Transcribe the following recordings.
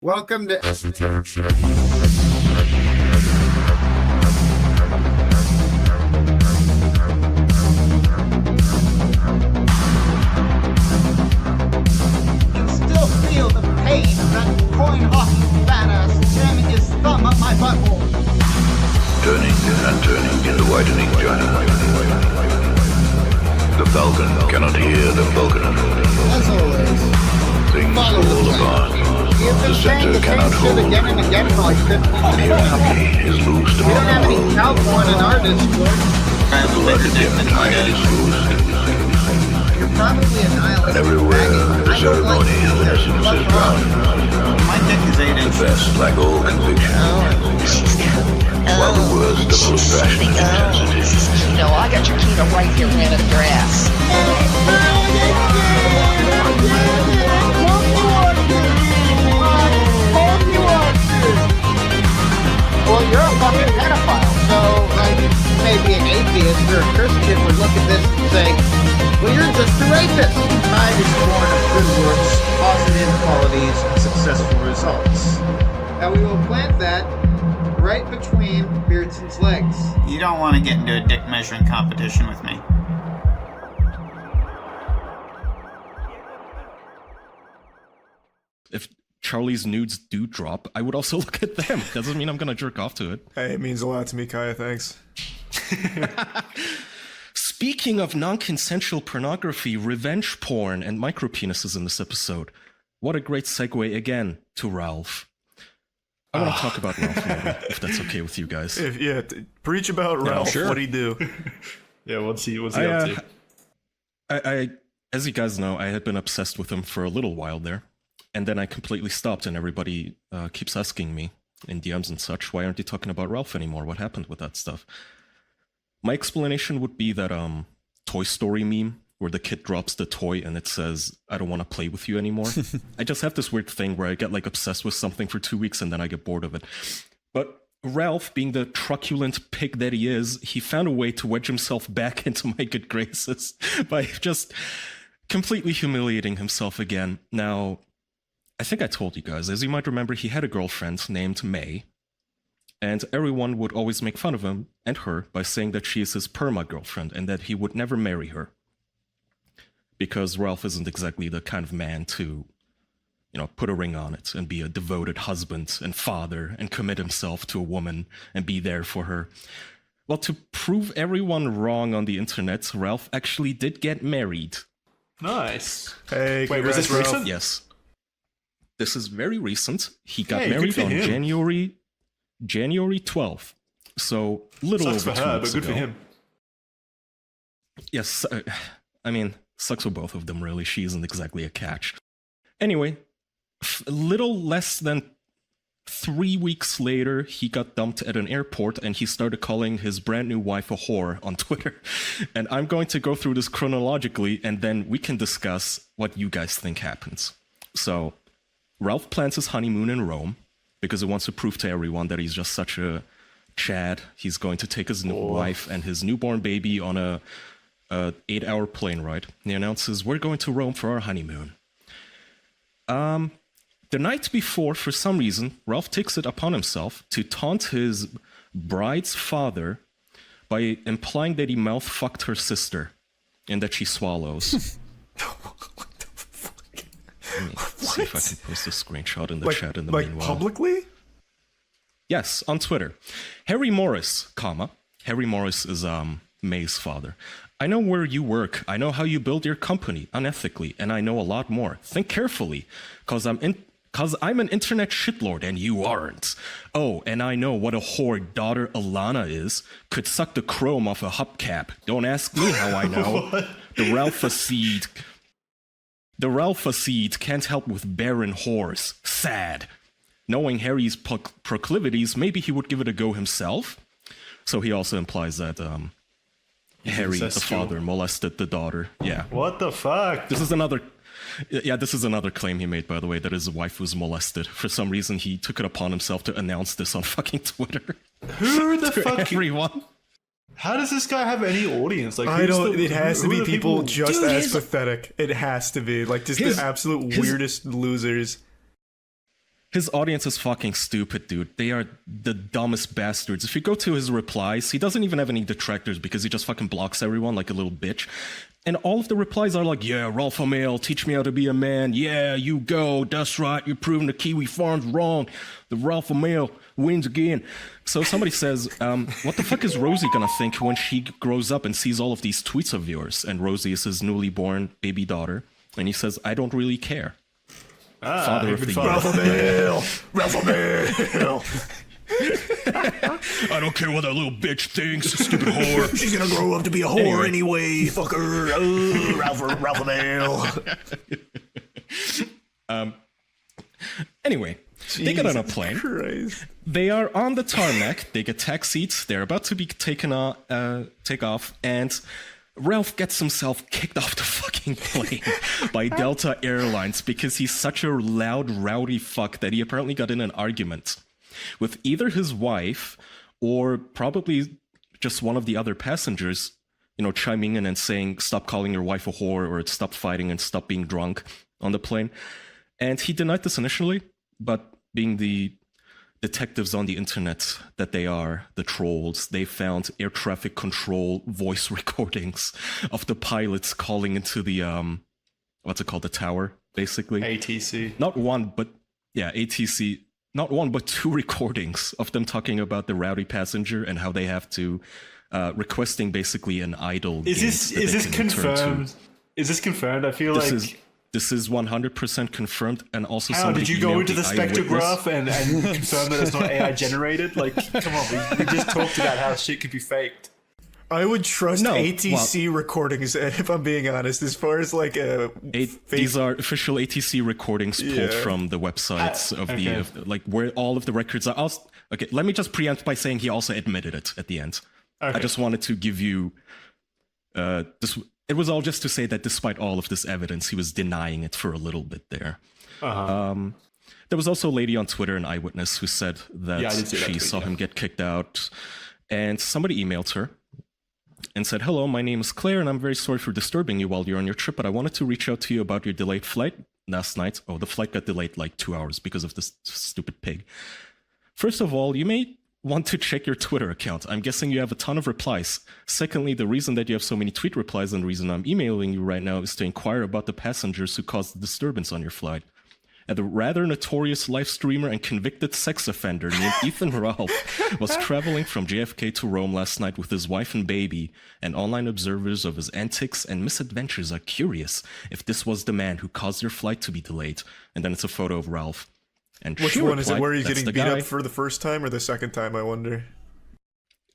Welcome to Still feel the pain of that coin hockey badass jamming his thumb up my butthole. Turning and turning in the widening journey. The falcon cannot hear the falconer. As always, Things follow the fall plan. apart. You've The been saying center the cannot same shit hold. again and again for like 15 minutes. Humanity is loosed We don't upon have the any world. cow porn in our Discord. Like a dim tide is loosed. You're probably a nihilist. And everywhere the ceremony of innocence is drowned. My dick is 8 The inches. best lack all conviction. While the worst are full of passion and intensity. No, I got your keto right here in a dress. Well, you're a fucking pedophile, so, like, maybe an atheist or a Christian would look at this and say, well, you're just a rapist. Time is born of good works, positive qualities, and successful results. And we will plant that right between Beardson's legs. You don't want to get into a dick measuring competition with me. If Charlie's nudes do drop, I would also look at them. Doesn't mean I'm gonna jerk off to it. Hey, it means a lot to me, Kaya, thanks. Speaking of non-consensual pornography, revenge porn, and micropenises in this episode, what a great segue again to Ralph. I want to talk about Ralph maybe, if that's okay with you guys. Preach about Ralph. sure. What'd he do? Yeah, what's he up to? I, as you guys know, I had been obsessed with him for a little while there, and then I completely stopped, and everybody keeps asking me in DMs and such, why aren't you talking about Ralph anymore? What happened with that stuff? My explanation would be that Toy Story meme where the kid drops the toy and it says, I don't want to play with you anymore. I just have this weird thing where I get like obsessed with something for 2 weeks and then I get bored of it. But Ralph, being the truculent pig that he is, he found a way to wedge himself back into my good graces by just completely humiliating himself again. Now, I think I told you guys, as you might remember, he had a girlfriend named May, and everyone would always make fun of him and her by saying that she is his perma-girlfriend and that he would never marry her. Because Ralph isn't exactly the kind of man to, put a ring on it and be a devoted husband and father and commit himself to a woman and be there for her. Well, to prove everyone wrong on the internet, Ralph actually did get married. Nice. Hey, Wait, was this congrats, Ralph. recent? Yes. This is very recent. He got Hey, good married for on him. January 12th. So, little Sucks over for 2 her, weeks but good ago. for him. Yes, I mean, sucks for both of them, really. She isn't exactly a catch. Anyway, a little less than 3 weeks later, he got dumped at an airport and he started calling his brand new wife a whore on Twitter. And I'm going to go through this chronologically and then we can discuss what you guys think happens. So, Ralph plans his honeymoon in Rome because he wants to prove to everyone that he's just such a Chad. He's going to take his wife and his newborn baby on a 8-hour plane ride. And he announces, we're going to Rome for our honeymoon. The night before, for some reason, Ralph takes it upon himself to taunt his bride's father by implying that he mouth-fucked her sister and that she swallows. What the fuck? Let me see if I can post a screenshot in the chat in the Like meanwhile. publicly? Yes, on Twitter. Harry Morris, Harry Morris is May's father. I know where you work. I know how you build your company unethically, and I know a lot more. Think carefully, cause I'm an internet shitlord and you aren't. Oh, and I know what a whore daughter Alana is. Could suck the chrome off a hubcap. Don't ask me how I know. The Ralpha seed can't help with barren whores. Sad. Knowing Harry's proclivities, maybe he would give it a go himself. So he also implies that Harry, the incestual. father, molested the daughter. Yeah. What the fuck? This is another claim he made, by the way, that his wife was molested. For some reason, he took it upon himself to announce this on fucking Twitter. Who the to fuck? everyone. How does this guy have any audience? Like, I who's don't. the- It has who to are be the people just Dude, as his- pathetic. It has to be like just his- the absolute his- weirdest losers. His audience is fucking stupid, dude. They are the dumbest bastards. If you go to his replies, he doesn't even have any detractors because he just fucking blocks everyone like a little bitch. And all of the replies are like, yeah, Ralph O'Mail, teach me how to be a man. Yeah, you go. That's right. You're proving the Kiwi Farm's wrong. The Ralph O'Mail wins again. So somebody says, what the fuck is Rosie gonna think when she grows up and sees all of these tweets of yours? And Rosie is his newly born baby daughter. And he says, I don't really care. Father of the year. Ralph O'Mail! Ralph O'Mail! I don't care what that little bitch thinks, stupid whore. She's gonna grow up to be a whore anyway, fucker. Oh, Ralph O'Mail. Anyway, they get on a plane. Christ. They are on the tarmac. They get taxied. They're about to be take off, and Ralph gets himself kicked off the fucking plane by Delta Airlines because he's such a loud, rowdy fuck that he apparently got in an argument with either his wife or probably just one of the other passengers, you know, chiming in and saying, stop calling your wife a whore or stop fighting and stop being drunk on the plane. And he denied this initially, but being the detectives on the internet that they are, the trolls, they found air traffic control voice recordings of the pilots calling into the, what's it called, the tower, basically. ATC. Not one, but, yeah, ATC. Not one, but two recordings of them talking about the rowdy passenger and how they have to, requesting basically an idol. Is this confirmed? Is this confirmed? I feel This is 100% confirmed, and also how somebody did you go into the eyewitness. spectrograph and confirm that it's not AI generated? Like, come on, we just talked about how shit could be faked. I would trust ATC recordings, if I'm being honest, as far as like these are official ATC recordings pulled from the websites of the like where all of the records are. Okay, let me just preempt by saying he also admitted it at the end. Okay. I just wanted to give you this. It was all just to say that despite all of this evidence, he was denying it for a little bit there. There was also a lady on Twitter, an eyewitness, who said that she saw him get kicked out, and somebody emailed her and said, hello, my name is Claire, and I'm very sorry for disturbing you while you're on your trip, but I wanted to reach out to you about your delayed flight last night. Oh, the flight got delayed like 2 hours because of this stupid pig. First of all, you may want to check your Twitter account. I'm guessing you have a ton of replies. Secondly, the reason that you have so many tweet replies and the reason I'm emailing you right now is to inquire about the passengers who caused the disturbance on your flight. And the rather notorious live streamer and convicted sex offender named Ethan Ralph was traveling from JFK to Rome last night with his wife and baby, and online observers of his antics and misadventures are curious if this was the man who caused your flight to be delayed. And then it's a photo of Ralph. And which she one replied, is it? Where he's "That's getting the beat guy." up for the first time or the second time, I wonder?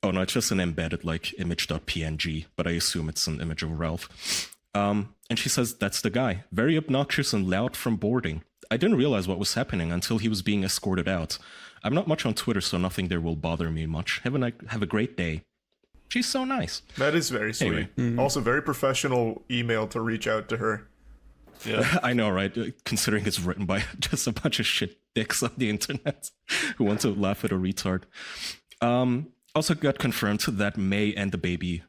Oh no, it's just an embedded like image.png, but I assume it's an image of Ralph. And she says, that's the guy. Very obnoxious and loud from boarding. I didn't realize what was happening until he was being escorted out. I'm not much on Twitter, so nothing there will bother me much. Have a great day. She's so nice. That is very sweet. Anyway. Also, very professional email to reach out to her. Yeah, I know, right? Considering it's written by just a bunch of shit dicks on the internet who want to laugh at a retard. Also got confirmed that May and the baby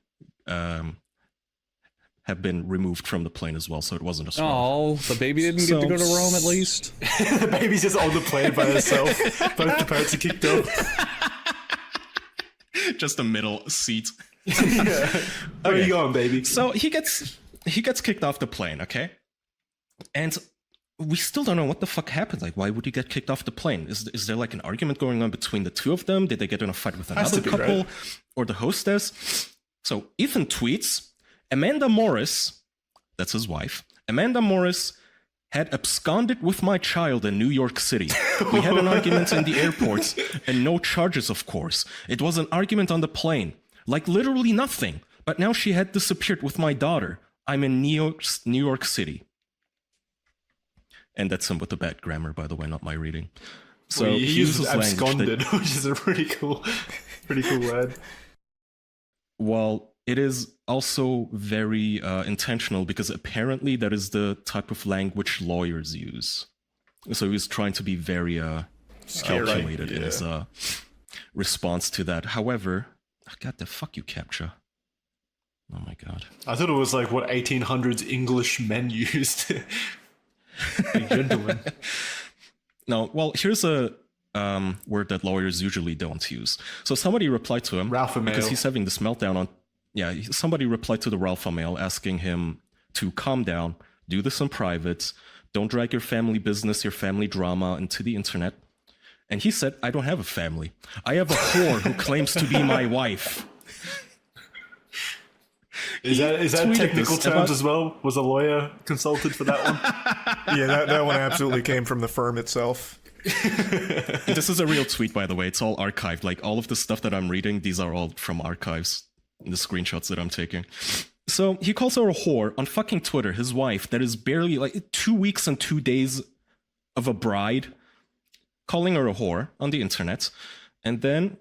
have been removed from the plane as well, so it wasn't a swap. Oh, the baby didn't get to go to Rome at least? the baby's just on the plane by herself. Both the parents are kicked up. Just a middle seat. Where are you going, baby? So he gets kicked off the plane, okay? And we still don't know what the fuck happened. Like, why would he get kicked off the plane? Is there like an argument going on between the two of them? Did they get in a fight with another couple? Right? Or the hostess? So Ethan tweets, Amanda Morris, that's his wife, Amanda Morris had absconded with my child in New York City. We had an argument in the airport, and no charges, of course. It was an argument on the plane. Like literally nothing. But now she had disappeared with my daughter. I'm in New York City. And that's him with the bad grammar, by the way, not my reading. So he uses absconded, which is a pretty cool word. Well, it is also very intentional because apparently that is the type of language lawyers use. So he was trying to be very calculated in his response to that. However, God, the fuck you, CAPTCHA. Oh my God. I thought it was like what 1800s English men used. A gentleman. No, well, here's a word that lawyers usually don't use. So somebody replied to him because he's having this meltdown on. Yeah, somebody replied to the Ralph mail asking him to calm down, do this in private, don't drag your family business, your family drama into the internet. And he said, I don't have a family. I have a whore who claims to be my wife. Is that technical terms as well? Was a lawyer consulted for that one? Yeah, that one absolutely came from the firm itself. This is a real tweet, by the way. It's all archived. Like, all of the stuff that I'm reading, these are all from archives, the screenshots that I'm taking. So he calls her a whore on fucking Twitter, his wife, that is barely like 2 weeks and 2 days of a bride, calling her a whore on the internet. And then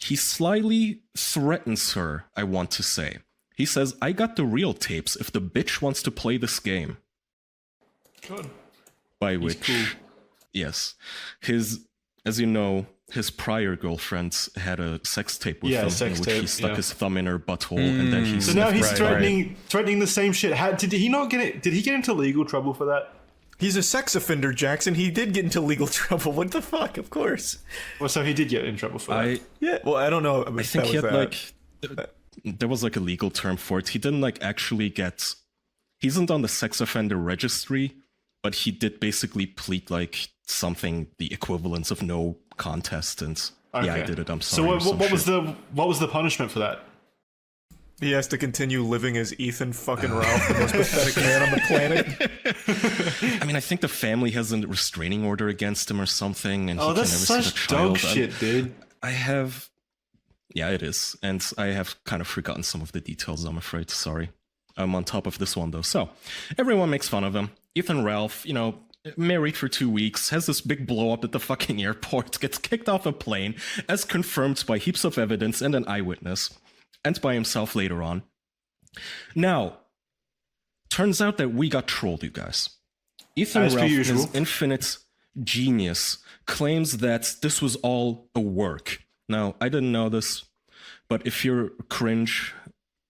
he slyly threatens her, I want to say. He says, I got the real tapes if the bitch wants to play this game. Good. By which, cool. Yes, as you know, his prior girlfriend had a sex tape with him, in which he stuck his thumb in her butthole, and then he. So now he's threatening the same shit. Did he not get it? Did he get into legal trouble for that? He's a sex offender, Jackson. He did get into legal trouble. What the fuck? Of course. Well, so he did get in trouble for that. Yeah. Well, I don't know. I think he had there was like a legal term for it. He didn't like actually get. He isn't on the sex offender registry, but he did basically plead like something the equivalence of no contest, and yeah, I did it. I'm sorry. So what was the punishment for that? He has to continue living as Ethan fucking Ralph, the most pathetic man on the planet. I mean, I think the family has a restraining order against him or something, and he can that's never see the such child. dog shit, dude. Yeah, it is, and I have kind of forgotten some of the details. I'm afraid. Sorry. I'm on top of this one though. So everyone makes fun of him. Ethan Ralph, married for 2 weeks, has this big blow up at the fucking airport, gets kicked off a plane, as confirmed by heaps of evidence and an eyewitness, and by himself later on. Now, turns out that we got trolled, you guys. Ethan Ralph, his infinite genius, claims that this was all a work. Now, I didn't know this, but if you're cringe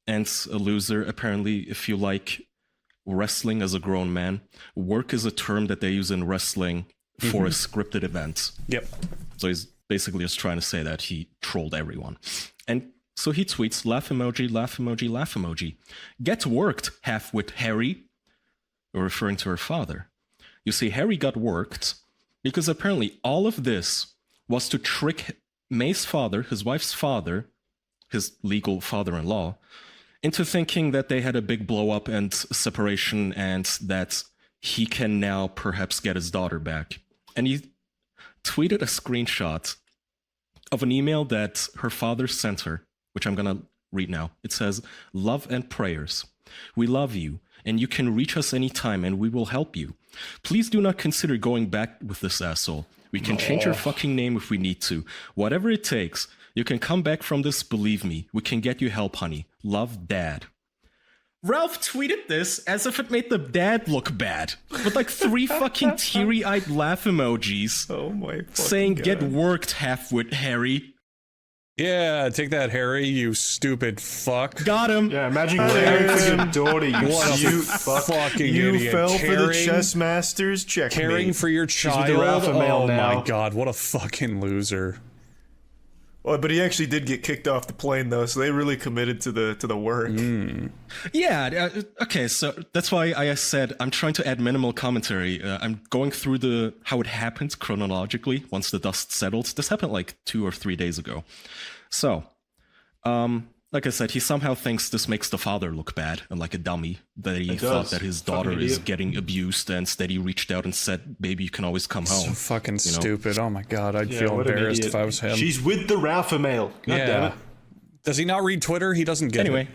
and a loser, apparently, if you like wrestling as a grown man, work is a term that they use in wrestling for a scripted event. Yep. So he's basically just trying to say that he trolled everyone. And so he tweets, laugh emoji, laugh emoji, laugh emoji. Get worked, half-wit Harry, referring to her father. You see, Harry got worked because apparently all of this was to trick May's father, his wife's father, his legal father-in-law, into thinking that they had a big blow-up and separation and that he can now perhaps get his daughter back. And he tweeted a screenshot of an email that her father sent her, which I'm going to read now. It says, love and prayers. We love you, and you can reach us anytime, and we will help you. Please do not consider going back with this asshole. We can change your fucking name if we need to. Whatever it takes. You can come back from this, believe me. We can get you help, honey. Love, Dad. Ralph tweeted this as if it made the dad look bad, with like 3 fucking teary-eyed laugh emojis. Oh my saying, God. Get worked, half-wit Harry. Yeah, take that, Harry, you stupid fuck. Got him. Yeah, imagine caring for your daughter, you fucking You idiot. fell for the chess master's checkmate. Caring for your child. with the Ralph mail Oh now. my God, what a fucking loser. Well, but he actually did get kicked off the plane though, so they really committed to the work. Yeah, okay, so that's why I said I'm trying to add minimal commentary. I'm going through how it happened chronologically once the dust settled. This happened like 2 or 3 days ago. So, like I said, he somehow thinks this makes the father look bad and like a dummy, that he thought that his daughter is getting abused, and that he reached out and said, baby, you can always come home. So fucking stupid. Oh my God, I'd feel embarrassed if I was him. She's with the Ralph mail. God damn it. Does he not read Twitter? He doesn't get it.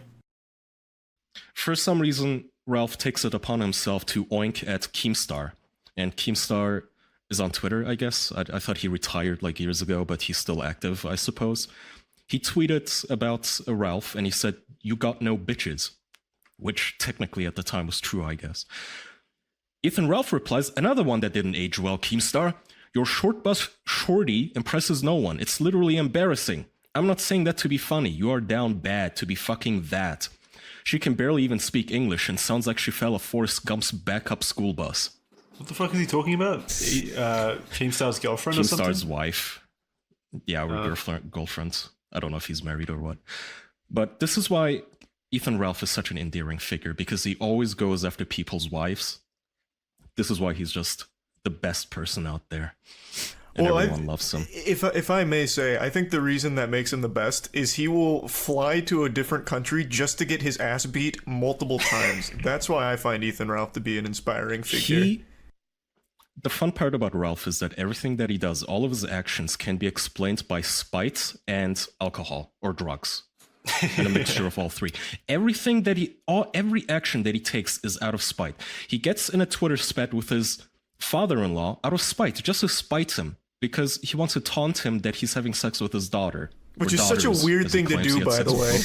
For some reason, Ralph takes it upon himself to oink at Keemstar. And Keemstar is on Twitter, I guess. I thought he retired like years ago, but he's still active, I suppose. He tweeted about Ralph, and he said, you got no bitches. Which technically at the time was true, I guess. Ethan Ralph replies, another one that didn't age well, Keemstar. Your short bus shorty impresses no one. It's literally embarrassing. I'm not saying that to be funny. You are down bad to be fucking that. She can barely even speak English and sounds like she fell off Forrest Gump's backup school bus. What the fuck is he talking about? Keemstar's girlfriend or something? Keemstar's wife. Yeah, or girlfriends. I don't know if he's married or what. But this is why Ethan Ralph is such an endearing figure, because he always goes after people's wives. This is why he's just the best person out there. And everyone loves him. If I may say, I think the reason that makes him the best is he will fly to a different country just to get his ass beat multiple times. That's why I find Ethan Ralph to be an inspiring figure. The fun part about Ralph is that everything that he does, all of his actions, can be explained by spite and alcohol or drugs. And a mixture of all three. Every action that he takes is out of spite. He gets in a Twitter spat with his father-in-law out of spite, just to spite him, because he wants to taunt him that he's having sex with his daughter. Which is such a weird thing to do, by the way.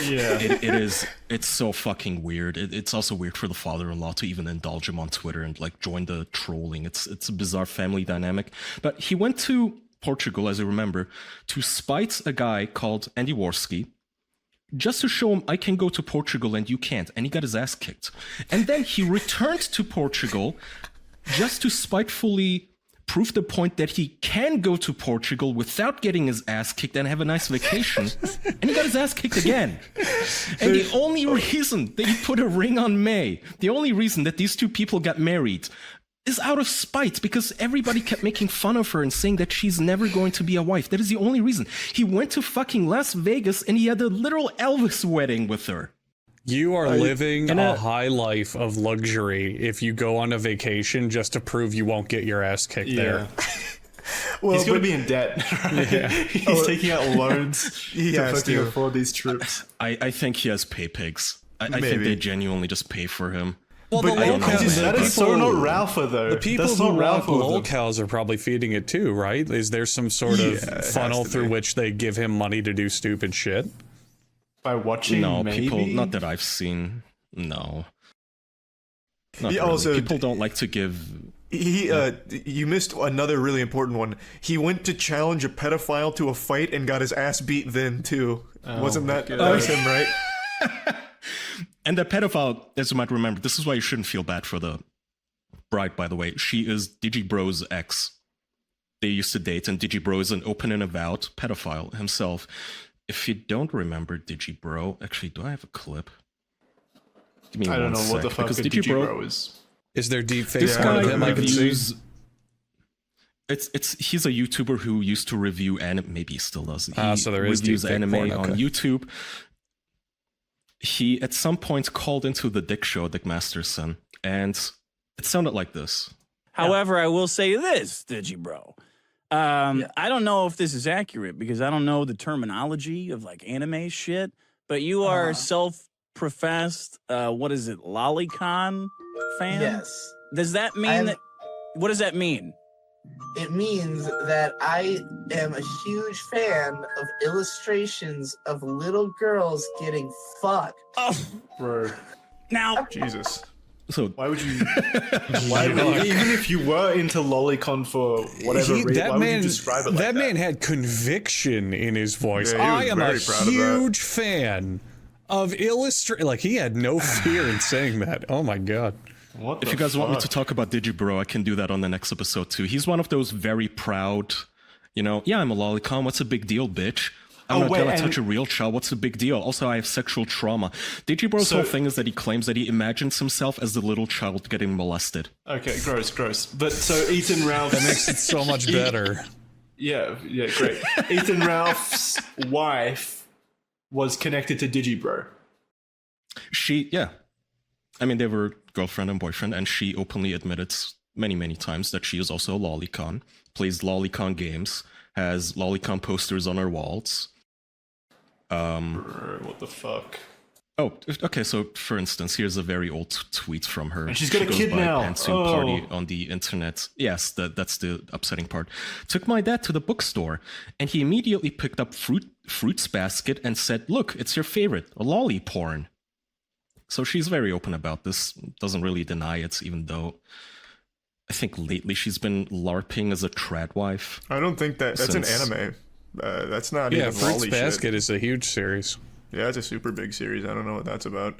Yeah. It is. It's so fucking weird. It's also weird for the father-in-law to even indulge him on Twitter and like join the trolling. It's a bizarre family dynamic. But he went to Portugal, as I remember, to spite a guy called Andy Warski, just to show him, I can go to Portugal and you can't. And he got his ass kicked. And then he returned to Portugal just to spitefully prove the point that he can go to Portugal without getting his ass kicked and have a nice vacation. And he got his ass kicked again. And the only reason that he put a ring on May, the only reason that these two people got married, is out of spite, because everybody kept making fun of her and saying that she's never going to be a wife. That is the only reason. He went to fucking Las Vegas and he had a literal Elvis wedding with her. You are living a high life of luxury if you go on a vacation just to prove you won't get your ass kicked there. Well, he's going to be in debt. Right? Yeah. He's taking out loans to fucking afford these trips. I think he has pay pigs. I think they genuinely just pay for him. Well, but that is so not Ralpha, though. The people who want lol cows are probably feeding it too, right? Is there some sort of funnel through which they give him money to do stupid shit? By watching, no, maybe? People, not that I've seen. No. Not really. Also, people don't like to give. You missed another really important one. He went to challenge a pedophile to a fight and got his ass beat then too. Wasn't that was him, right? And the pedophile, as you might remember, this is why you shouldn't feel bad for the bride, by the way. She is Digibro's ex. They used to date, and Digibro is an open and avowed pedophile himself. If you don't remember Digibro, actually, do I have a clip? Give me I don't know sec, what the fuck a Digibro is. Is there deep fake This guy of him I can see? He's a YouTuber who used to review anime. Maybe he still does. So there is reviews deep fake anime porn, on okay. YouTube. He at some point called into the Dick Show, Dick Masterson, and it sounded like this. However, I will say this, Digibro. I don't know if this is accurate because I don't know the terminology of like anime shit, but you are self-professed, what is it, lolicon fan? Yes. Does that mean that, what does that mean? It means that I am a huge fan of illustrations of little girls getting fucked. Oh, Bro. now, Jesus. So why would you? Even if you were into lolicon for whatever reason, why would you describe it like that? That man had conviction in his voice. Yeah, I am a very proud of that. huge fan of illustrate. Like he had no fear in saying that. Oh my god. What if you guys want me to talk about Digibro, I can do that on the next episode too. He's one of those very proud, yeah, I'm a lolicon. What's a big deal, bitch? I'm not gonna touch a real child. What's the big deal? Also, I have sexual trauma. Digibro's whole thing is that he claims that he imagines himself as the little child getting molested. Okay, gross. But so Ethan Ralph... That makes it so much better. Yeah, great. Ethan Ralph's wife was connected to Digibro. I mean, they were girlfriend and boyfriend, and she openly admitted many, many times that she is also a lolicon, plays lolicon games, has lolicon posters on her walls. What the fuck? Oh, okay, so for instance, here's a very old tweet from her. And she's got a kid now. Pantsu party on the internet. Yes, that's the upsetting part. Took my dad to the bookstore, and he immediately picked up Fruits Basket and said, "Look, it's your favorite, a lolly porn." So she's very open about this, doesn't really deny it, even though I think lately she's been LARPing as a trad wife. I don't think that's an anime. That's not even Fruits lolly Basket shit. is a huge series. Yeah, it's a super big series. I don't know what that's about.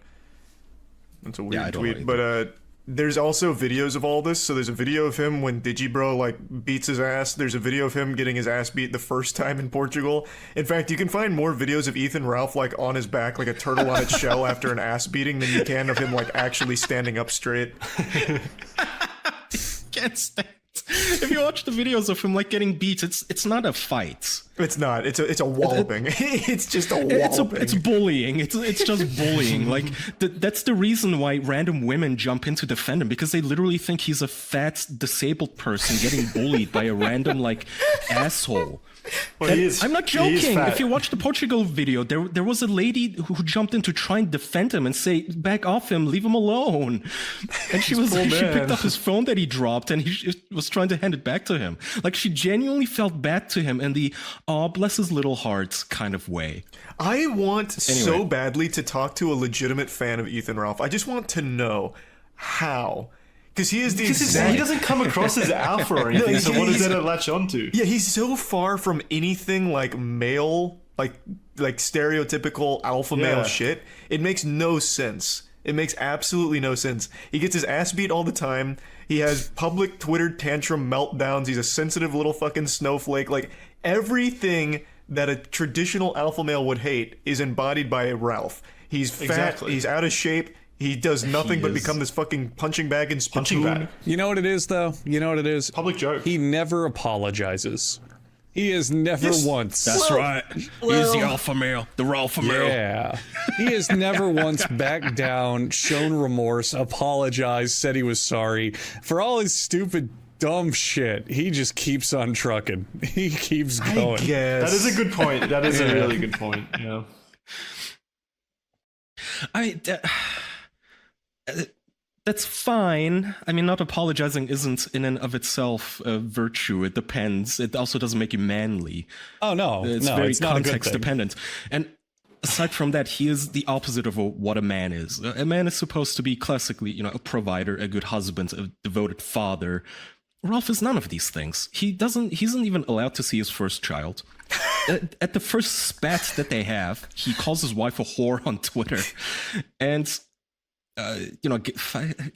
That's a weird I don't tweet. know But There's also videos of all this. So there's a video of him when Digibro like beats his ass. There's a video of him getting his ass beat the first time in Portugal. In fact, you can find more videos of Ethan Ralph like on his back like a turtle on its shell after an ass beating than you can of him like actually standing up straight. Can't stand. If you watch the videos of him like getting beat, it's not a fight. It's not. It's a walloping. It's just a walloping. It's bullying. It's just bullying. Like that's the reason why random women jump in to defend him, because they literally think he's a fat disabled person getting bullied by a random like asshole. Well, I'm not joking. If you watch the Portugal video, there was a lady who jumped in to try and defend him and say, "Back off him, leave him alone." And she picked up his phone that he dropped and he was trying to hand it back to him. Like she genuinely felt bad to him in the "aw, bless his little heart" kind of way. I want so badly to talk to a legitimate fan of Ethan Ralph. I just want to know how. Because he is the exact... He doesn't come across as alpha or anything, so what does that latch onto? Yeah, he's so far from anything like male, like stereotypical alpha male shit. It makes no sense. It makes absolutely no sense. He gets his ass beat all the time. He has public Twitter tantrum meltdowns. He's a sensitive little fucking snowflake. Like, everything that a traditional alpha male would hate is embodied by Ralph. He's fat, he's out of shape, he does nothing but become this fucking punching bag and spittoon. You know what it is, though? You know what it is? Public joke. He never apologizes. He is never once. That's right. He's the alpha male, the Ralpha male. Yeah. He has never once backed down, shown remorse, apologized, said he was sorry. For all his stupid, dumb shit, he just keeps on trucking. He keeps going. I guess. That is a good point. That is a really good point. Yeah. That's fine. I mean, not apologizing isn't in and of itself a virtue. It depends. It also doesn't make you manly. Oh, no. It's very context dependent. And aside from that, he is the opposite of what a man is. A man is supposed to be classically, a provider, a good husband, a devoted father. Ralph is none of these things. He isn't even allowed to see his first child. At the first spat that they have, he calls his wife a whore on Twitter. And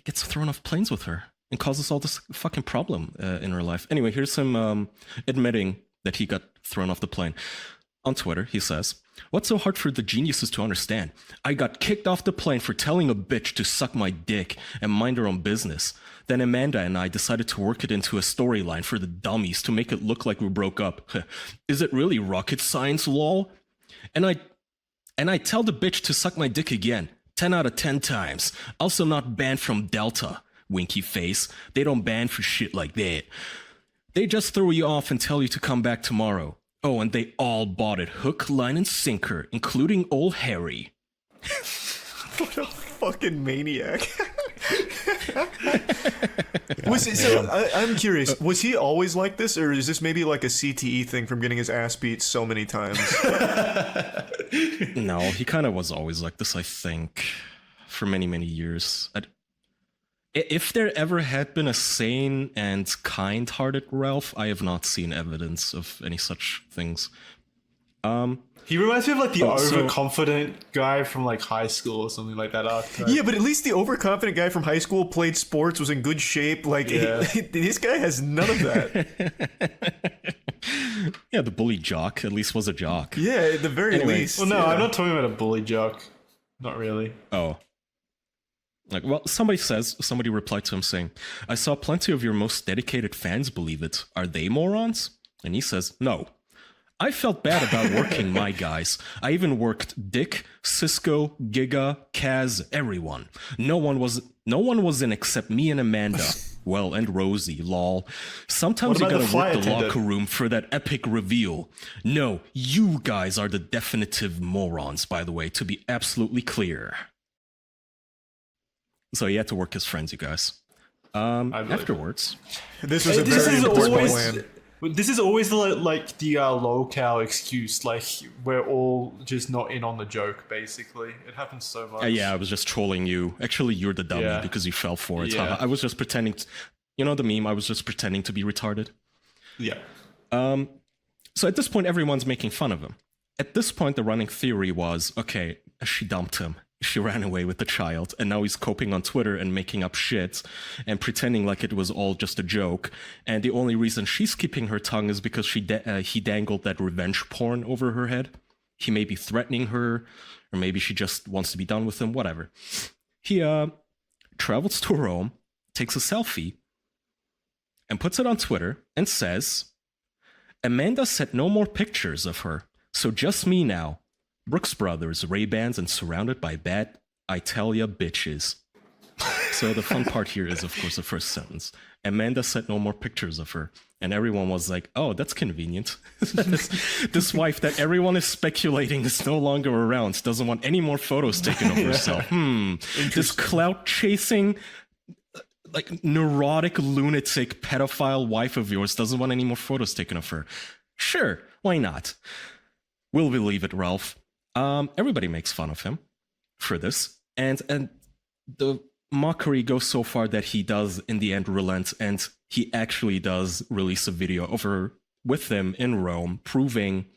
gets thrown off planes with her and causes all this fucking problem in her life. Anyway, here's him admitting that he got thrown off the plane. On Twitter, he says, "What's so hard for the geniuses to understand? I got kicked off the plane for telling a bitch to suck my dick and mind her own business. Then Amanda and I decided to work it into a storyline for the dummies to make it look like we broke up. Is it really rocket science, lol? And I tell the bitch to suck my dick again. 10 out of 10 times. Also not banned from Delta, winky face. They don't ban for shit like that. They just throw you off and tell you to come back tomorrow. Oh, and they all bought it hook, line, and sinker, including old Harry." What a fucking maniac. I'm curious, was he always like this, or is this maybe like a CTE thing from getting his ass beat so many times? No, he kind of was always like this, I think, for many, many years. If there ever had been a sane and kind-hearted Ralph, I have not seen evidence of any such things. He reminds me of like the overconfident guy from like high school or something like that archetype. Yeah, but at least the overconfident guy from high school played sports, was in good shape. Like, this guy has none of that. Yeah, the bully jock at least was a jock. Yeah, at the very least. Well, no, I'm not talking about a bully jock. Not really. Oh. Like, well, somebody replied to him saying, "I saw plenty of your most dedicated fans believe it. Are they morons?" And he says, "No. I felt bad about working my guys. I even worked Dick, Cisco, Giga, Kaz, everyone. No one was in except me and Amanda. Well, and Rosie, lol. Sometimes you gotta work the locker room for that epic reveal. No, you guys are the definitive morons, by the way, to be absolutely clear." So he had to work his friends, you guys. Afterwards. This was a very important plan. This is always like the locale excuse, like we're all just not in on the joke, basically. It happens so much. Yeah, I was just trolling you. Actually, you're the dummy because you fell for it. I was just pretending the meme, I was just pretending to be retarded. Yeah. So at this point, everyone's making fun of him. At this point, the running theory was, okay, she dumped him. she ran away with the child, and now he's coping on Twitter and making up shit and pretending like it was all just a joke. And the only reason she's keeping her tongue is because he dangled that revenge porn over her head. He may be threatening her, or maybe she just wants to be done with him, whatever. He travels to Rome, takes a selfie, and puts it on Twitter and says, Amanda sent no more pictures of her, so just me now. Brooks Brothers, Ray-Bans, and surrounded by bad Italia bitches. So the fun part here is, of course, the first sentence. Amanda sent no more pictures of her. And everyone was like, oh, that's convenient. This wife that everyone is speculating is no longer around, doesn't want any more photos taken of herself. This clout-chasing, like, neurotic, lunatic, pedophile wife of yours doesn't want any more photos taken of her. Sure, why not? We'll believe it, Ralph. Everybody makes fun of him for this. And the mockery goes so far that he does, in the end, relent, and he actually does release a video of her with them in Rome, proving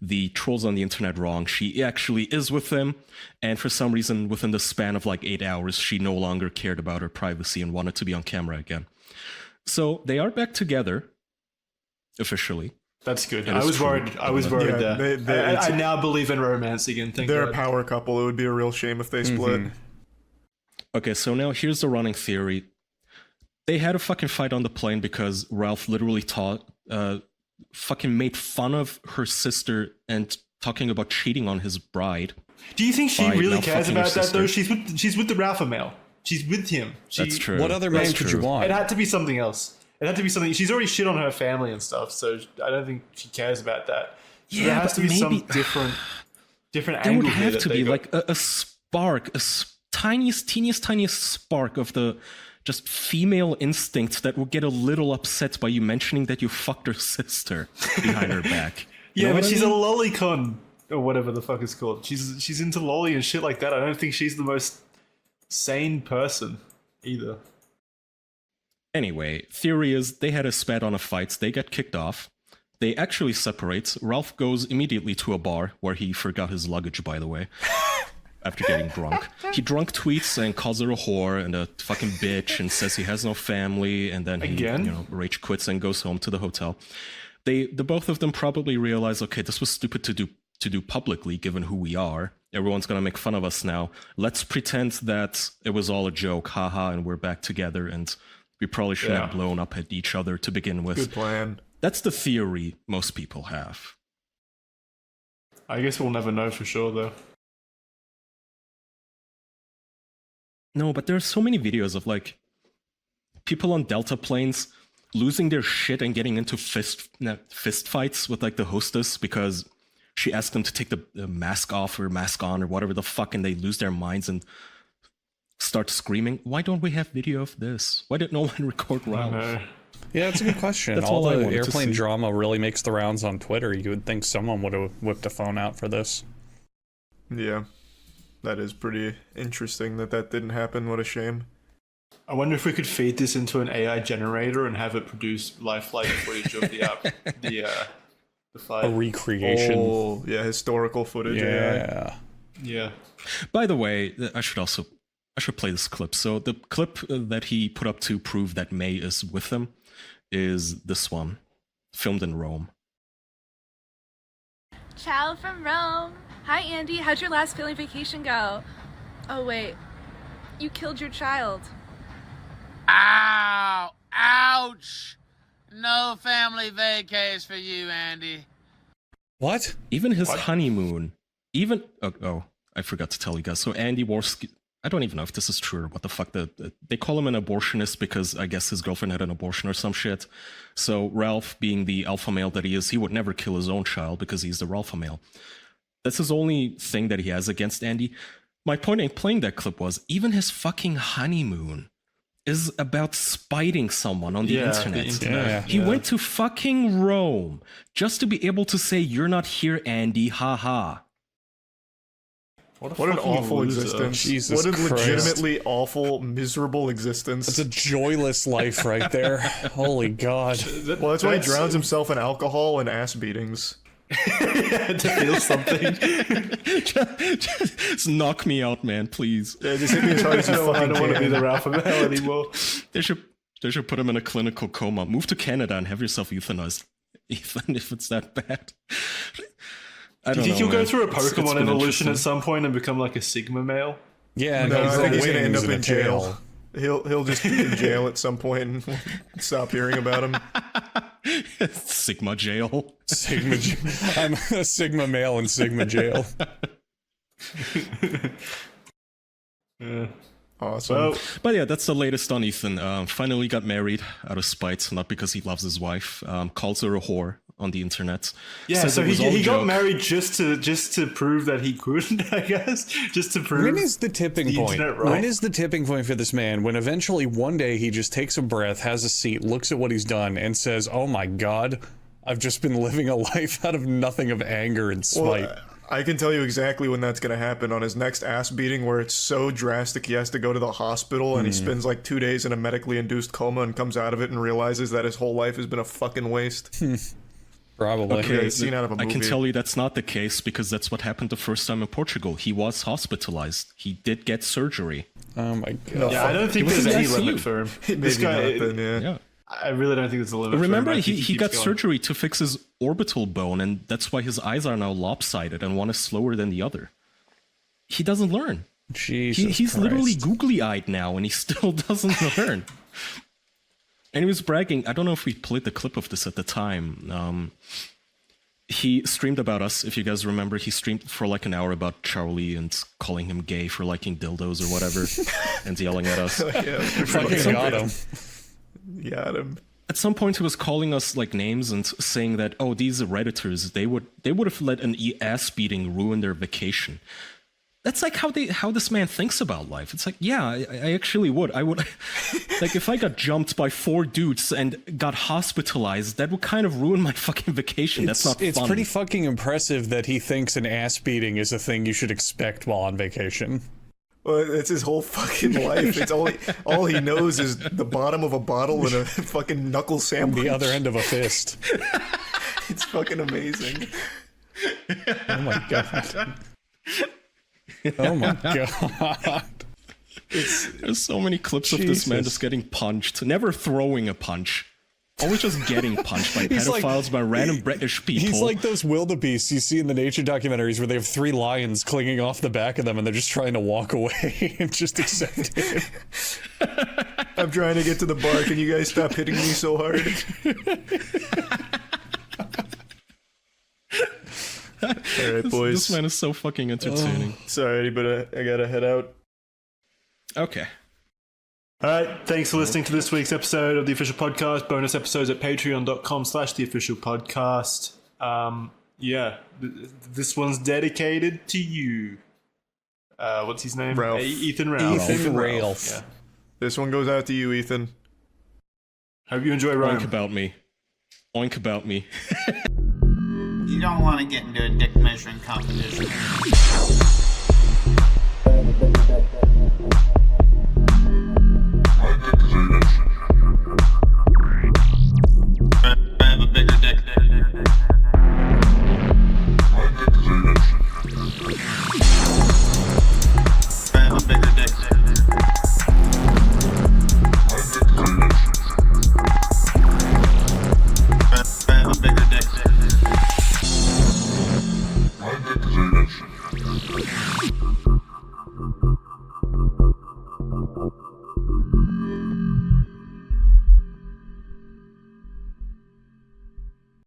the trolls on the internet wrong. She actually is with them, and for some reason, within the span of like 8 hours, she no longer cared about her privacy and wanted to be on camera again. So they are back together, officially. That's good. I was worried there. I now believe in romance again. They're a power couple. It would be a real shame if they split. Okay, so now here's the running theory. They had a fucking fight on the plane because Ralph literally fucking made fun of her sister and talking about cheating on his bride. Do you think she really cares about that though? She's with the Ralph male. She's with him. That's true. What other man could you want? It had to be something else. It had to be something. She's already shit on her family and stuff, so I don't think she cares about that. So Yeah, there has to be maybe, some different there angle. would have here to be like a spark, teeniest spark of the just female instinct that would get a little upset by you mentioning that you fucked her sister behind her back. Yeah, but she's a lolicon or whatever the fuck it's called. She's into lolly and shit like that. I don't think she's the most sane person either. Anyway, theory is they had a spat on a fight. They get kicked off. They actually separate. Ralph goes immediately to a bar where he forgot his luggage, by the way, after getting drunk. He drunk tweets and calls her a whore and a fucking bitch and says he has no family, and then he rage quits and goes home to the hotel. The both of them probably realize, okay, this was stupid to do publicly given who we are. Everyone's gonna make fun of us now. Let's pretend that it was all a joke, haha, and we're back together, and we probably shouldn't have blown up at each other to begin with. Good plan. That's the theory most people have. I guess we'll never know for sure, though. No, but there are so many videos of, like, people on Delta planes losing their shit and getting into fist fights with, like, the hostess because she asked them to take the mask off or mask on or whatever the fuck, and they lose their minds and start screaming. Why don't we have video of this? Why did no one record Ralph? Yeah, that's a good question. That's all all I the wanted to airplane see. drama really makes the rounds on Twitter. You would think someone would have whipped a phone out for this. Yeah, that is pretty interesting that didn't happen. What a shame. I wonder if we could feed this into an AI generator and have it produce lifelike footage of the fight. A recreation. Oh, yeah, historical footage. Yeah. By the way, I should play this clip. So the clip that he put up to prove that May is with him is this one, filmed in Rome. Ciao from Rome. Hi, Andy. How'd your last family vacation go? Oh, wait. You killed your child. Ow! Ouch! No family vacays for you, Andy. What? Even his honeymoon, I forgot to tell you guys. So Andy Warski, I don't even know if this is true or what the fuck. They call him an abortionist because I guess his girlfriend had an abortion or some shit. So Ralph, being the alpha male that he is, he would never kill his own child because he's the alpha male. That's his only thing that he has against Andy. My point in playing that clip was, even his fucking honeymoon is about spiting someone on the internet. He went to fucking Rome just to be able to say, "You're not here, Andy, haha." What an awful existence. Jesus what a Christ. legitimately awful, miserable existence. It's a joyless life right there. Holy God. Well, that's why he drowns himself in alcohol and ass beatings. To feel something. Just knock me out, man, please. Yeah, just hit me as hard as you fucking I don't want to be can. the alpha male anymore. They should put him in a clinical coma. Move to Canada and have yourself euthanized, Ethan, if it's that bad. I Do don't you think know, you'll go man. through a It's Pokemon been evolution interesting. at some point and become like a Sigma male? Yeah, No, and I think he's gonna wings end up and a in tail. jail. He'll just be in jail at some point and we'll stop hearing about him. Sigma jail. Sigma. I'm a Sigma male in Sigma jail. Awesome. Well, But yeah, that's the latest on Ethan. Finally got married out of spite, not because he loves his wife. Calls her a whore on the internet. yeah, Says so it was all he got joke. married just to prove that he could, I guess. Just to prove. When is the tipping the point? internet right. When is the tipping point for this man? When eventually one day he just takes a breath, has a seat, looks at what he's done, and says, "Oh my God, I've just been living a life out of nothing of anger and spite." Well, I can tell you exactly when that's going to happen on his next ass beating where it's so drastic he has to go to the hospital and he spends like 2 days in a medically induced coma and comes out of it and realizes that his whole life has been a fucking waste. Probably. Okay, Scene out of a I can movie. tell you that's not the case because that's what happened the first time in Portugal. He was hospitalized. He did get surgery. Oh my God. No, Yeah, I don't think He was there's in any ICU. limit for him. Maybe This guy, not then, yeah. Yeah. I really don't think there's a limit. Remember, for him. I think he keeps got going. surgery to fix his orbital bone, and that's why his eyes are now lopsided and one is slower than the other. He doesn't learn. Jesus He's literally Christ. googly-eyed now, and he still doesn't learn. And he was bragging. I don't know if we played the clip of this at the time. He streamed about us. If you guys remember, he streamed for like an hour about Charlie and calling him gay for liking dildos or whatever, and yelling at us. Yeah, Fucking got him. got him. At some point, he was calling us like names and saying that, oh, these Redditors, they would have let an ass beating ruin their vacation. That's like how this man thinks about life. It's like, yeah, I actually would. I would, like, if I got jumped by 4 dudes and got hospitalized, that would kind of ruin my fucking vacation. That's not It's fun. pretty fucking impressive that he thinks an ass beating is a thing you should expect while on vacation. Well, it's his whole fucking life. It's all he knows is the bottom of a bottle and a fucking knuckle sandwich. The other end of a fist. It's fucking amazing. Oh my God. Oh my God. There's so many clips of this man just getting punched, never throwing a punch. Always just getting punched by He's like- pedophiles, by random British people. He's like those wildebeests you see in the nature documentaries where they have 3 lions clinging off the back of them and they're just trying to walk away and just accept it. I'm trying to get to the bar. Can you guys stop hitting me so hard? All right, boys. This man is so fucking entertaining. Sorry, but I gotta head out. Okay. All right, thanks for listening to this week's episode of The Official Podcast. Bonus episodes at patreon.com/theofficialpodcast. Yeah, this one's dedicated to you. What's his name? Ralph. Ethan Ralph. Ethan Ralph. Yeah. This one goes out to you, Ethan. Hope you enjoy Oink Rome. about me. Oink about me. You don't want to get into a dick measuring competition.